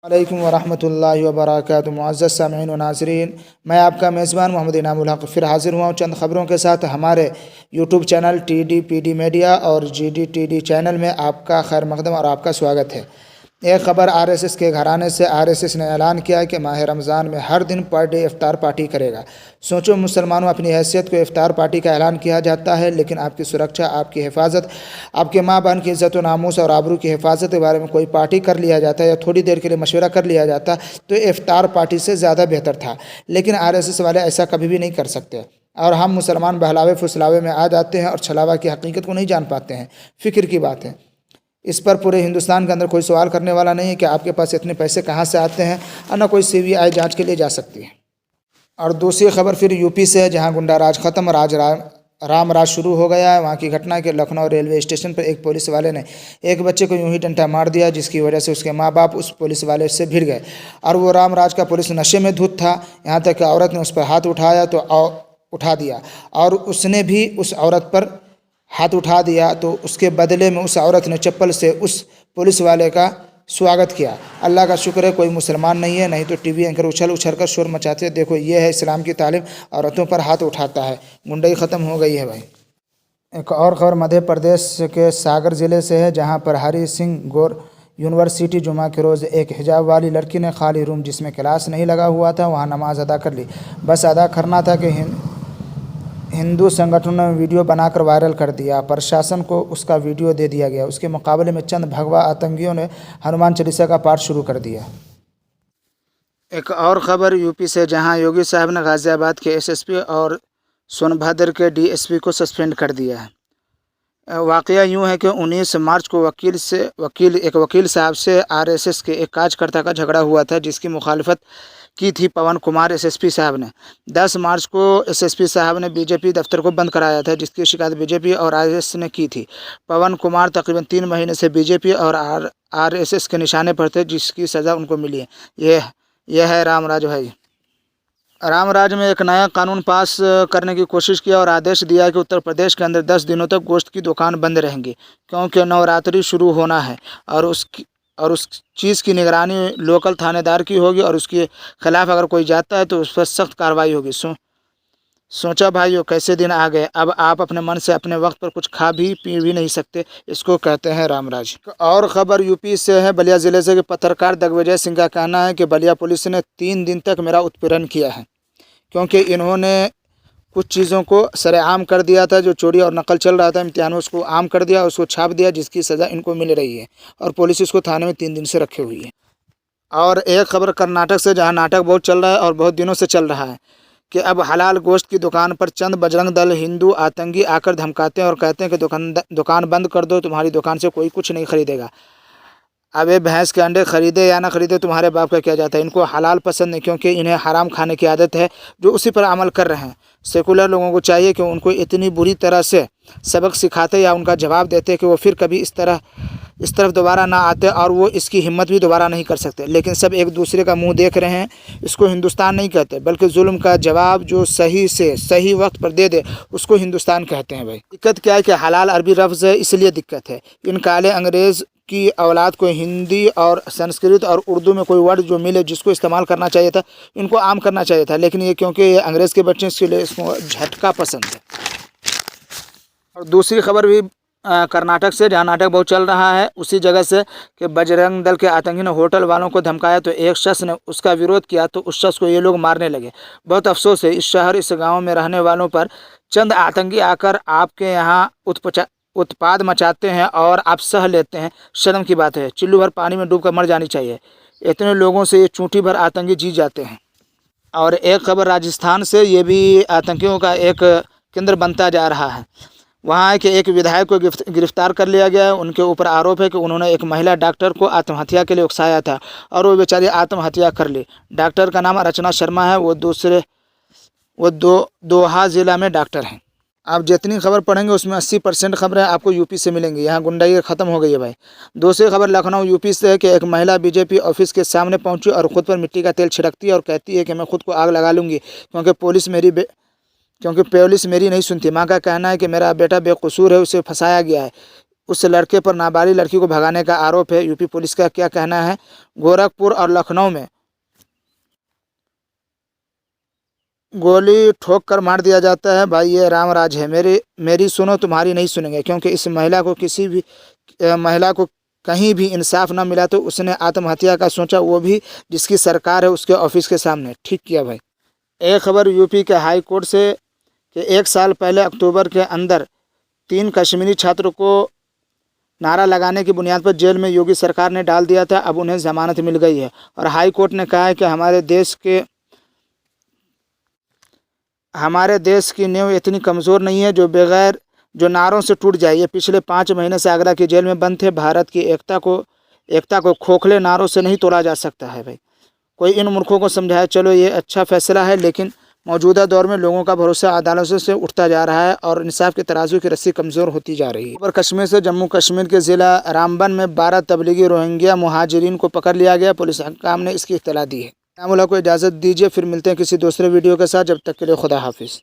वालेकुम वरहमतुल्लाहि वबरकातुहू। मुअज़्ज़ज़ सामिईन व नाज़रीन, मैं आपका मेज़बान मोहम्मद इनामुल हक़ फिर हाज़िर हुआ हूँ चंद ख़बरों के साथ। हमारे यूट्यूब चैनल TDPD मीडिया और GDTD चैनल में आपका खैर मक़दम और आपका स्वागत है। एक ख़बर RSS के घराने से। RSS ने ऐलान किया है कि माह रमज़ान में हर दिन पर डे इफ़्तार पार्टी करेगा। सोचो मुसलमानों, अपनी हैसियत को इफ़्तार पार्टी का ऐलान किया जाता है, लेकिन आपकी सुरक्षा, आपकी हिफाजत, आपके माँ बहन की इज़्ज़त व नामूस और आबरू की हिफाजत के बारे में कोई पार्टी कर लिया जाता है या थोड़ी देर के लिए मशवरा कर लिया जाता तो इफ़्तार पार्टी से ज़्यादा बेहतर था। लेकिन RSS वाले ऐसा कभी भी नहीं कर सकते और हम मुसलमान बहलावे फुसलावे में आ जाते हैं और छलावा की हकीकत को नहीं जान पाते हैं। फ़िक्र की बात है। इस पर पूरे हिंदुस्तान के अंदर कोई सवाल करने वाला नहीं है कि आपके पास इतने पैसे कहाँ से आते हैं, और न कोई CBI जांच के लिए जा सकती है। और दूसरी खबर फिर यूपी से है, जहाँ गुंडा राज ख़त्म और आज राम राज शुरू हो गया है। वहाँ की घटना के लखनऊ रेलवे स्टेशन पर एक पुलिस वाले ने एक बच्चे को यूं ही डंडा मार दिया, जिसकी वजह से उसके माँ बाप उस पुलिस वाले से भिड़ गए और वो राम राज का पुलिस नशे में धुत था। यहाँ तक कि औरत ने उस पर हाथ उठाया तो उठा दिया और उसने भी उस औरत पर हाथ उठा दिया, तो उसके बदले में उस औरत ने चप्पल से उस पुलिस वाले का स्वागत किया। अल्लाह का शुक्र है कोई मुसलमान नहीं है, नहीं तो TV एंकर उछल उछल कर शोर मचाते। देखो ये है इस्लाम की तालीम, औरतों पर हाथ उठाता है। गुंडाई ख़त्म हो गई है भाई। एक और खबर मध्य प्रदेश के सागर ज़िले से है, जहां पर हरी सिंह गौर यूनिवर्सिटी जुमा के रोज़ एक हिजाब वाली लड़की ने खाली रूम जिसमें क्लास नहीं लगा हुआ था वहाँ नमाज अदा कर ली। बस अदा करना था कि हिंदू संगठनों ने वीडियो बनाकर वायरल कर दिया। प्रशासन को उसका वीडियो दे दिया गया। उसके मुकाबले में चंद भगवा आतंकियों ने हनुमान चालीसा का पाठ शुरू कर दिया। एक और ख़बर यूपी से, जहां योगी साहब ने गाज़ियाबाद के SSP और सोनभद्र के DSP को सस्पेंड कर दिया है। वाक़या यूँ है कि 19 मार्च को एक वकील साहब से RSS के एक कार्यकर्ता का झगड़ा हुआ था, जिसकी मुखालिफत की थी पवन कुमार SSP साहब ने। 10 मार्च को SSP साहब ने BJP दफ्तर को बंद कराया था, जिसकी शिकायत BJP और RSS ने की थी। पवन कुमार तकरीबन 3 महीने से BJP और RSS के निशाने पर थे, जिसकी सज़ा उनको मिली है। यह है रामराज भाई। रामराज में एक नया कानून पास करने की कोशिश किया और आदेश दिया कि उत्तर प्रदेश के अंदर 10 दिनों तक गोश्त की दुकान बंद रहेंगी, क्योंकि नवरात्रि शुरू होना है और उस चीज़ की निगरानी लोकल थानेदार की होगी और उसके खिलाफ़ अगर कोई जाता है तो उस पर सख्त कार्रवाई होगी। सोचा भाइयों कैसे दिन आ गए। अब आप अपने मन से अपने वक्त पर कुछ खा भी पी भी नहीं सकते। इसको कहते हैं रामराज। और ख़बर यूपी से है, बलिया ज़िले से, कि पत्रकार दिग्विजय सिंह का कहना है कि बलिया पुलिस ने 3 दिन तक मेरा उत्पीड़न किया है, क्योंकि इन्होंने कुछ चीज़ों को सरेआम कर दिया था। जो चोरी और नकल चल रहा था इम्तिहान में, उसको आम कर दिया, उसको छाप दिया, जिसकी सज़ा इनको मिल रही है और पुलिस इसको थाने में 3 दिन से रखे हुई है। और एक खबर कर्नाटक से, जहां नाटक बहुत चल रहा है और बहुत दिनों से चल रहा है कि अब हलाल गोश्त की दुकान पर चंद बजरंग दल हिंदू आतंकी आकर धमकाते हैं और कहते हैं कि दुकान बंद कर दो, तुम्हारी दुकान से कोई कुछ नहीं खरीदेगा। अब ये भैंस के अंडे खरीदे या ना खरीदे, तुम्हारे बाप का क्या जाता है। इनको हलाल पसंद नहीं, क्योंकि इन्हें हराम खाने की आदत है, जो उसी पर अमल कर रहे हैं। सेकुलर लोगों को चाहिए कि उनको इतनी बुरी तरह से सबक सिखाते या उनका जवाब देते कि वो फिर कभी इस तरफ दोबारा ना आते और वो इसकी हिम्मत भी दोबारा नहीं कर सकते। लेकिन सब एक दूसरे का मुंह देख रहे हैं। इसको हिंदुस्तान नहीं कहते, बल्कि जुल्म का जवाब जो सही से सही वक्त पर दे उसको हिंदुस्तान कहते हैं भाई। दिक्कत क्या है कि हलाल अरबी लफ्ज़ है, इसलिए दिक्कत है। इन काले अंग्रेज़ की औलाद को हिंदी और संस्कृत और उर्दू में कोई वर्ड जो मिले जिसको इस्तेमाल करना चाहिए था, इनको आम करना चाहिए था। लेकिन ये क्योंकि ये अंग्रेज़ के बच्चे, इसके लिए इसको झटका पसंद है। और दूसरी खबर भी कर्नाटक से, जहाँ नाटक बहुत चल रहा है, उसी जगह से, कि बजरंग दल के आतंकी ने होटल वालों को धमकाया तो एक शख्स ने उसका विरोध किया तो उस शख्स को ये लोग मारने लगे। बहुत अफसोस है, इस शहर इस गांव में रहने वालों पर चंद आतंकी आकर आपके यहाँ उत्पाद मचाते हैं और आप सह लेते हैं। शर्म की बात है। चिल्लू भर पानी में डूब कर मर जानी चाहिए। इतने लोगों से ये चूंटी भर आतंकी जीत जाते हैं। और एक खबर राजस्थान से, ये भी आतंकियों का एक केंद्र बनता जा रहा है। वहाँ के एक विधायक को गिरफ्तार कर लिया गया है। उनके ऊपर आरोप है कि उन्होंने एक महिला डॉक्टर को आत्महत्या के लिए उकसाया था और वो बेचारी आत्महत्या कर ली। डॉक्टर का नाम रचना शर्मा है। वो दोहा ज़िला में डॉक्टर हैं। आप जितनी खबर पढ़ेंगे उसमें 80% खबरें आपको यूपी से मिलेंगी। यहाँ गुंडाई ख़त्म हो गई है भाई। दूसरी खबर लखनऊ यूपी से है कि एक महिला BJP ऑफिस के सामने पहुँची और ख़ुद पर मिट्टी का तेल छिड़कती है और कहती है कि मैं खुद को आग लगा लूँगी, क्योंकि पुलिस मेरी नहीं सुनती। माँ का कहना है कि मेरा बेटा बेकसूर है, उसे फंसाया गया है। उस लड़के पर नाबालिग लड़की को भगाने का आरोप है। यूपी पुलिस का क्या कहना है? गोरखपुर और लखनऊ में गोली ठोक कर मार दिया जाता है। भाई ये राम राज है। मेरी सुनो, तुम्हारी नहीं सुनेंगे। क्योंकि इस महिला को महिला को कहीं भी इंसाफ ना मिला तो उसने आत्महत्या का सोचा, वो भी जिसकी सरकार है उसके ऑफिस के सामने। ठीक किया भाई। एक खबर यूपी के हाई कोर्ट से कि 1 साल पहले अक्टूबर के अंदर 3 कश्मीरी छात्रों को नारा लगाने की बुनियाद पर जेल में योगी सरकार ने डाल दिया था। अब उन्हें जमानत मिल गई है और हाई कोर्ट ने कहा है कि हमारे देश की नींव इतनी कमज़ोर नहीं है जो नारों से टूट जाए। ये पिछले 5 महीने से आगरा की जेल में बंद थे। भारत की एकता को खोखले नारों से नहीं तोड़ा जा सकता है भाई। कोई इन मूर्खों को समझाए। चलो ये अच्छा फैसला है, लेकिन मौजूदा दौर में लोगों का भरोसा अदालतों से उठता जा रहा है और इंसाफ के तराजू की रस्सी कमज़ोर होती जा रही है। और कश्मीर से जम्मू कश्मीर के ज़िला रामबन में 12 तबलीगी रोहिंग्या मुहाजिरीन को पकड़ लिया गया। पुलिस हकाम ने इसकी इत्तला दी है। नामुल्लाह को इजाज़त दीजिए, फिर मिलते हैं किसी दूसरे वीडियो के साथ। जब तक के लिए खुदा हाफिज़।